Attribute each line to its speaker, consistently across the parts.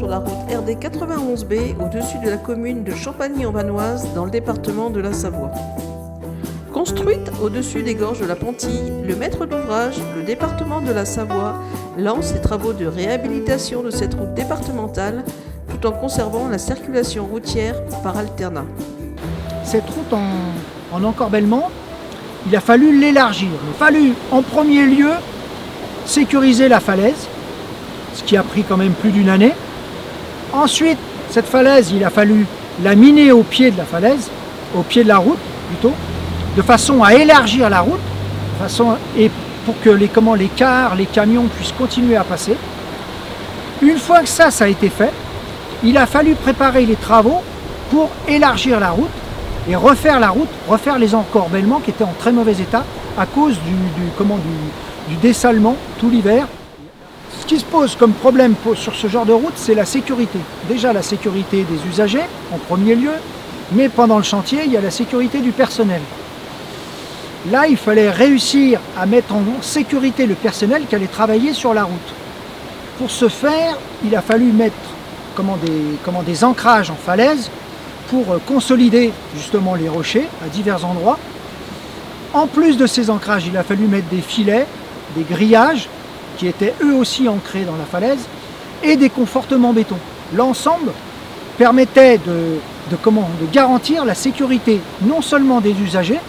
Speaker 1: sur la route RD 91B au-dessus de la commune de Champagny-en-Vanoise dans le département de la Savoie. Construite au-dessus des gorges de la Pontille, le maître d'ouvrage, le département de la Savoie, lance les travaux de réhabilitation de cette route départementale tout en conservant la circulation routière par alternat.
Speaker 2: Cette route en encorbellement, il a fallu l'élargir. Il a fallu en premier lieu sécuriser la falaise, ce qui a pris quand même plus d'une année. Ensuite, cette falaise, il a fallu la miner au pied de la falaise, au pied de la route plutôt, de façon à élargir la route, et pour que les cars, les camions puissent continuer à passer. Une fois que ça a été fait, il a fallu préparer les travaux pour élargir la route et refaire la route, refaire les encorbellements qui étaient en très mauvais état à cause du dessalement tout l'hiver. Ce qui se pose comme problème sur ce genre de route, c'est la sécurité. Déjà la sécurité des usagers en premier lieu, mais pendant le chantier, il y a la sécurité du personnel. Là, il fallait réussir à mettre en sécurité le personnel qui allait travailler sur la route. Pour ce faire, il a fallu mettre des ancrages en falaise pour consolider justement les rochers à divers endroits. En plus de ces ancrages, il a fallu mettre des filets, des grillages qui étaient eux aussi ancrés dans la falaise et des confortements béton. L'ensemble permettait de garantir la sécurité non seulement des usagers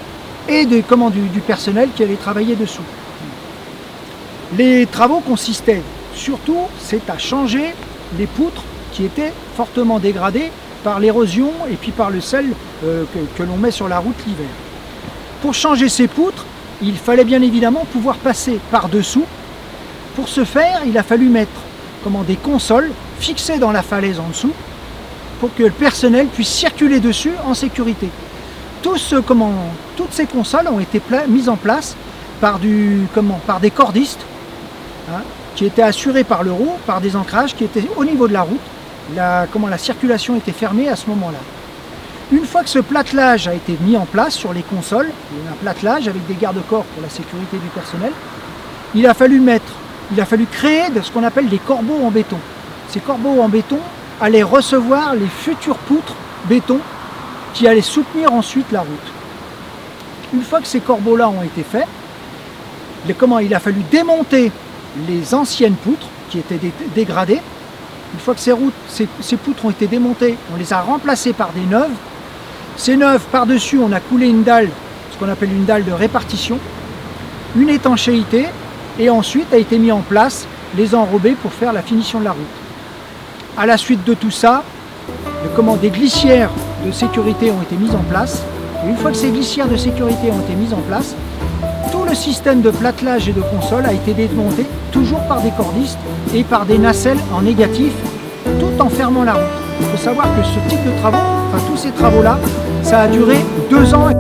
Speaker 2: et du personnel qui allait travailler dessous. Les travaux consistaient surtout à changer les poutres qui étaient fortement dégradées par l'érosion et puis par le sel que l'on met sur la route l'hiver. Pour changer ces poutres, il fallait bien évidemment pouvoir passer par-dessous. Pour ce faire, il a fallu mettre des consoles fixées dans la falaise en dessous pour que le personnel puisse circuler dessus en sécurité. Toutes ces consoles ont été mises en place par des cordistes qui étaient assurés par le roue, par des ancrages qui étaient au niveau de la route. La circulation était fermée à ce moment-là. Une fois que ce platelage a été mis en place sur les consoles, il y a un platelage avec des garde-corps pour la sécurité du personnel, il a fallu créer ce qu'on appelle des corbeaux en béton. Ces corbeaux en béton allaient recevoir les futures poutres béton qui allaient soutenir ensuite la route. Une fois que ces corbeaux-là ont été faits, il a fallu démonter les anciennes poutres qui étaient dégradées. Une fois que ces poutres ont été démontées, on les a remplacées par des neuves. Ces neuves, par-dessus, on a coulé une dalle, ce qu'on appelle une dalle de répartition, une étanchéité, et ensuite a été mis en place les enrobés pour faire la finition de la route. À la suite de tout ça, des glissières de sécurité ont été mises en place. Et une fois que ces glissières de sécurité ont été mises en place, tout le système de platelage et de console a été démonté, toujours par des cordistes et par des nacelles en négatif, tout en fermant la route. Il faut savoir que ce type de travaux, tous ces travaux-là, ça a duré 2 ans.